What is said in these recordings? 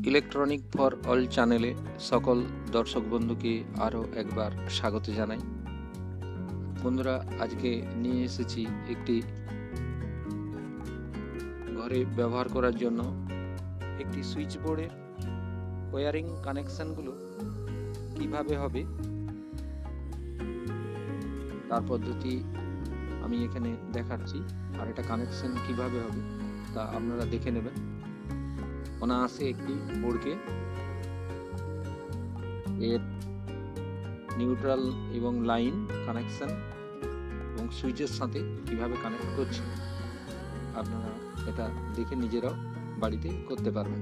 Electronic for all চ্যানেলে সকল দর্শক বন্ধুকে আরও একবার স্বাগত জানাই। বন্ধুরা, আজকে নিয়ে এসেছি একটি ঘরে ব্যবহার করার জন্য একটি সুইচ বোর্ডের ওয়্যারিং কানেকশানগুলো কিভাবে হবে তার পদ্ধতি আমি এখানে দেখাচ্ছি, আর এটা কানেকশন কিভাবে হবে তা আপনারা দেখে নেবেন। অনায়াসে একটি বোর্ডকে এর নিউট্রাল এবং লাইন কানেকশন এবং সুইচের সাথে কিভাবে কানেক্ট করছি আপনারা এটা দেখে নিজেরাও বাড়িতে করতে পারবেন।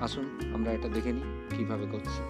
আসুন আমরা এটা দেখে নিই কিভাবে করছি।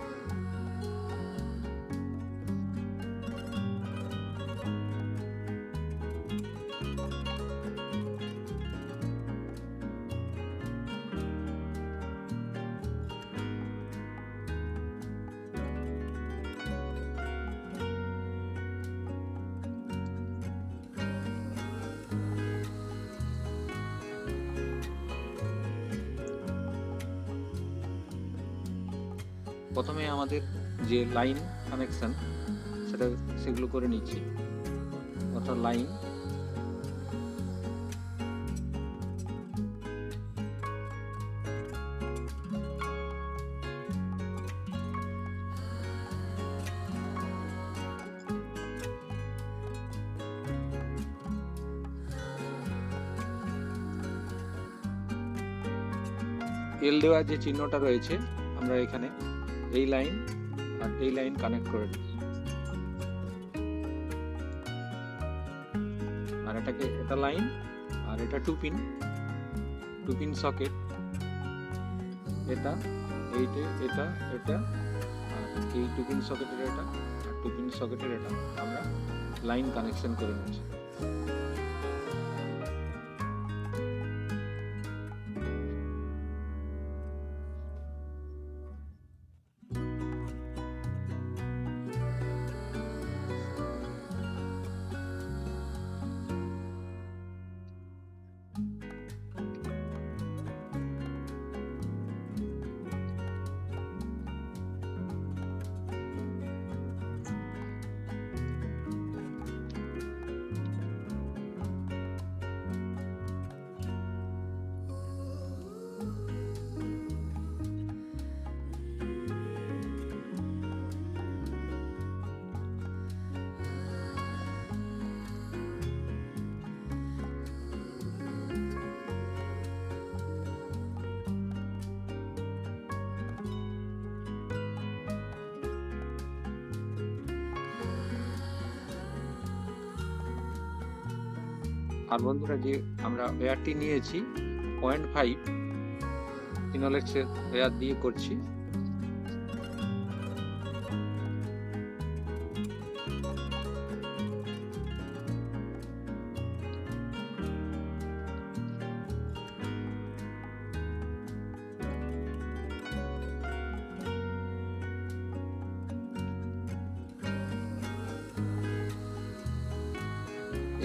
প্রথমে আমাদের যে লাইন কানেকশন সেগুলো করে নিচ্ছি, অর্থাৎ লাইন এল দেওয়া যে চিহ্নটা রয়েছে আমরা এখানে এই লাইন আর এই লাইন কানেক্ট করে দিই, আর এটা লাইন আর এটা টু পিন সকেট, এটা এটা আর এই টু পিন সকেটের এটা আর টু পিন সকেটের এটা আমরা লাইন কানেকশন করে নিচ্ছি। আর বন্ধুরা, যে আমরা ওয়্যারটি নিয়েছি 0.5 ফিনোলেক্সের ওয়্যার দিয়ে করছি।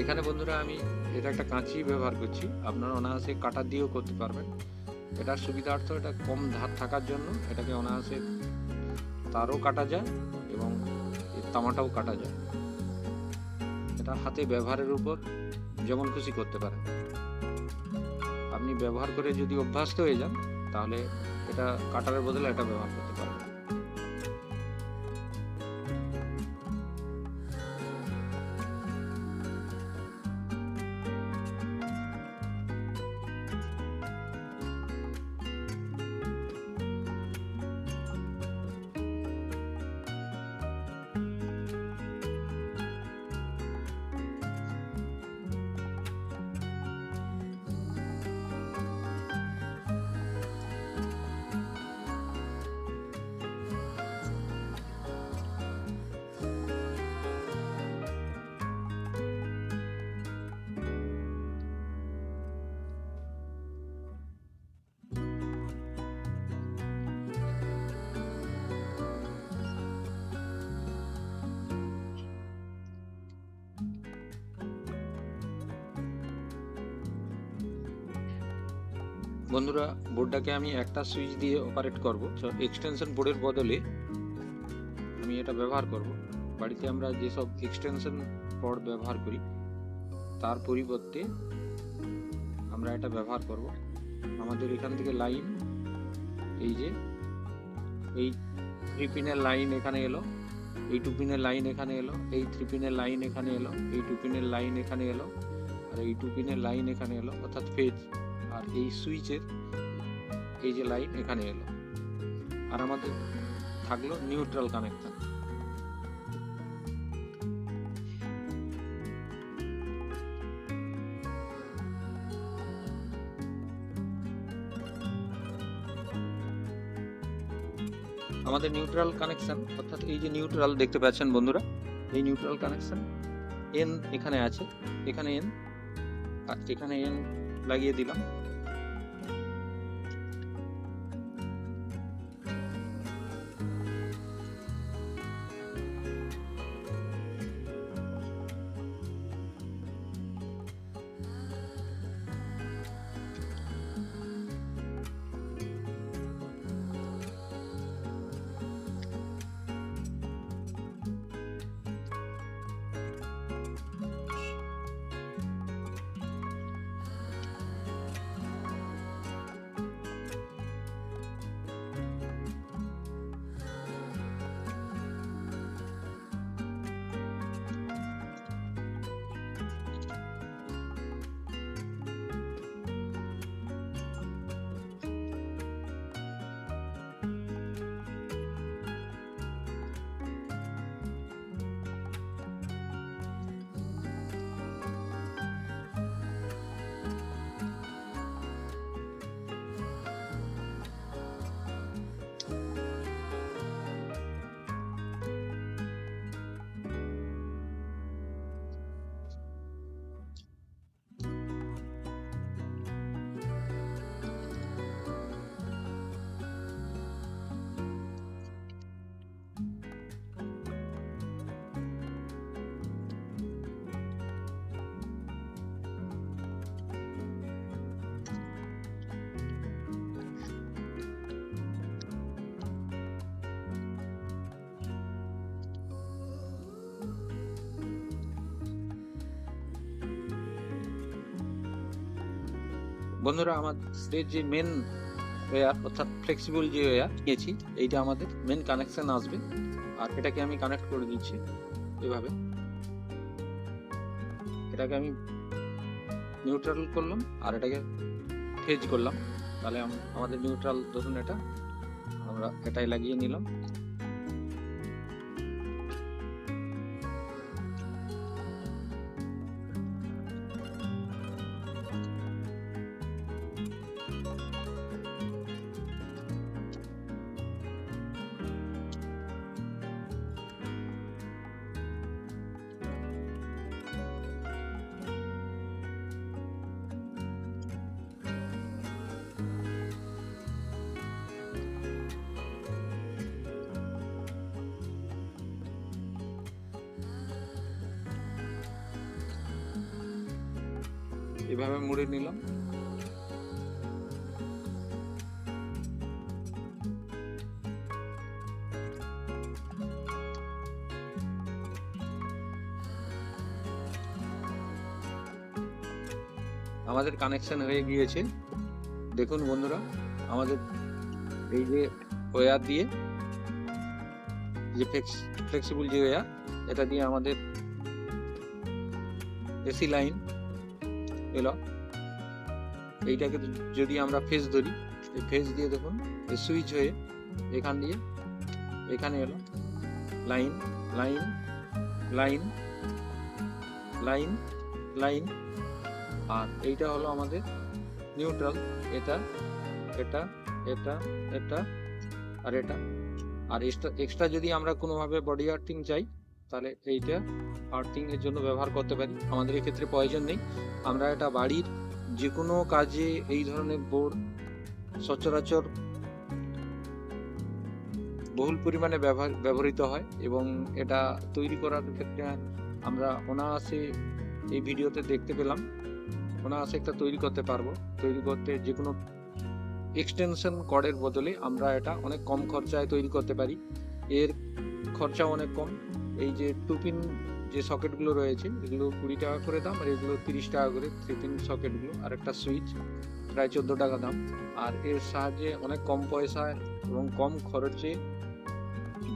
এখানে বন্ধুরা আমি এটা একটা কাঁচি ব্যবহার করছি, আপনারা অনায়াসে কাটা দিয়েও করতে পারবেন। এটার সুবিধার্থ এটা কম ধার থাকার জন্য এটাকে অনায়াসে তারও কাটা যায় এবং তামাটাও কাটা যায়। এটা হাতে ব্যবহারের উপর যেমন খুশি করতে পারেন। আপনি ব্যবহার করে যদি অভ্যস্ত হয়ে যান তাহলে এটা কাটারের বদলে এটা ব্যবহার করতে পারবেন। বন্ধুরা, বোর্ডটাকে আমি একটা সুইচ দিয়ে অপারেট করব। এক্সটেনশন বোর্ডের বদলে আমি এটা ব্যবহার করব। বাড়িতে আমরা যেসব এক্সটেনশন বোর্ড ব্যবহার করি তার পরিবর্তে আমরা এটা ব্যবহার করব। আমাদের এখান থেকে লাইন, এই যে এই 3 পিনের লাইন এখানে এলো, এই 2 পিনের লাইন এখানে এলো, এই 3 পিনের লাইন এখানে এলো, এই 2 পিনের লাইন এখানে এলো, আর এই 2 পিনের লাইন এখানে এলো, অর্থাৎ ফেজ। আর এই সুইচের এই যে লাইন এখানে এলো, আর আমাদের থাকলো নিউট্রাল কানেকশন। আমাদের নিউট্রাল কানেকশন, অর্থাৎ এই যে নিউট্রাল দেখতে পাচ্ছেন বন্ধুরা, এই নিউট্রাল কানেকশন এন এখানে আছে, এখানে এন আর এখানে এন লাগিয়ে দিলাম। বন্ধুরা, আমাদের যে মেন ওয়্যার অর্থাৎ ফ্লেক্সিবল যে ওয়্যার নিয়েছি, এইটা আমাদের মেন কানেকশন আসবে। আর এটাকে আমি কানেক্ট করে দিচ্ছি এভাবে। এটাকে আমি নিউট্রাল করলাম আর এটাকে ফেজ করলাম, তাহলে আমাদের নিউট্রাল ধরুন এটা আমরা এটাই লাগিয়ে নিলাম। এভাবে মুড়ে নিলাম। আমাদের কানেকশন হয়ে গিয়েছে। দেখুন বন্ধুরা, আমাদের এই যে ওয়্যার দিয়ে, যে ফ্লেক্সিবল যে ওয়্যার, এটা দিয়ে আমাদের এসি লাইন এলো। এইটাকে যদি আমরা ফেজ ধরি, এই ফেজ দিয়ে দেখুন সুইচ হয়ে এখান দিয়ে এখানে এলো, line line line line line. আর এইটা হলো আমাদের নিউট্রাল, এটা এটা এটা এটা আর এটা। আর এক্সট্রা যদি আমরা কোনোভাবে বডি আর্থিং চাই, তাহলে এইটা আর্থিং এর জন্য ব্যবহার করতে পারি। আমাদের এক্ষেত্রে প্রয়োজন নেই। আমরা এটা বাড়ির যে কোনো কাজে এই ধরনের বোর্ড সচরাচর বহুল পরিমাণে ব্যবহৃত হয়, এবং এটা তৈরি করার ক্ষেত্রে আমরা অনায়াসে এই ভিডিওতে দেখতে পেলাম, অনায়াসে একটা তৈরি করতে পারবো। তৈরি করতে যে কোনো এক্সটেনশন কর্ডের বদলে আমরা এটা অনেক কম খরচায় তৈরি করতে পারি। এর খরচাও অনেক কম। এই যে 2 পিন যে সকেটগুলো রয়েছে এগুলো 20 টাকা করে দাম, আর এগুলো 30 টাকা করে 3 পিন সকেটগুলো, আর একটা সুইচ প্রায় 14 টাকা দাম। আর এর সাহায্যে অনেক কম পয়সায় এবং কম খরচে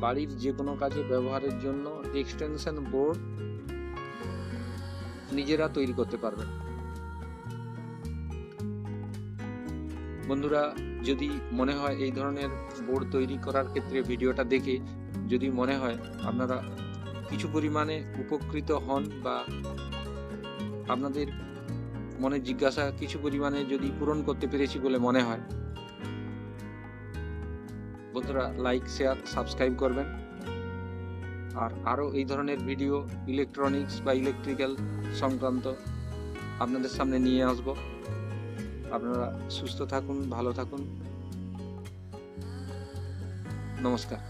বাড়ির যে কোনো কাজে ব্যবহারের জন্য এক্সটেনশন বোর্ড নিজেরা তৈরি করতে পারবেন। বন্ধুরা, যদি মনে হয় এই ধরনের বোর্ড তৈরি করার ক্ষেত্রে ভিডিওটা দেখে যদি মনে হয় আপনারা কিছু পরিমাণে উপকৃত হন বা আপনাদের মনের জিজ্ঞাসা কিছু পরিমাণে যদি পূরণ করতে পেরেছি বলে মনে হয়, বন্ধুরা লাইক, শেয়ার, সাবস্ক্রাইব করবেন। আর আরও এই ধরনের ভিডিও ইলেকট্রনিক্স বা ইলেকট্রিক্যাল সংক্রান্ত আপনাদের সামনে নিয়ে আসব। আপনারা সুস্থ থাকুন, ভালো থাকুন। নমস্কার।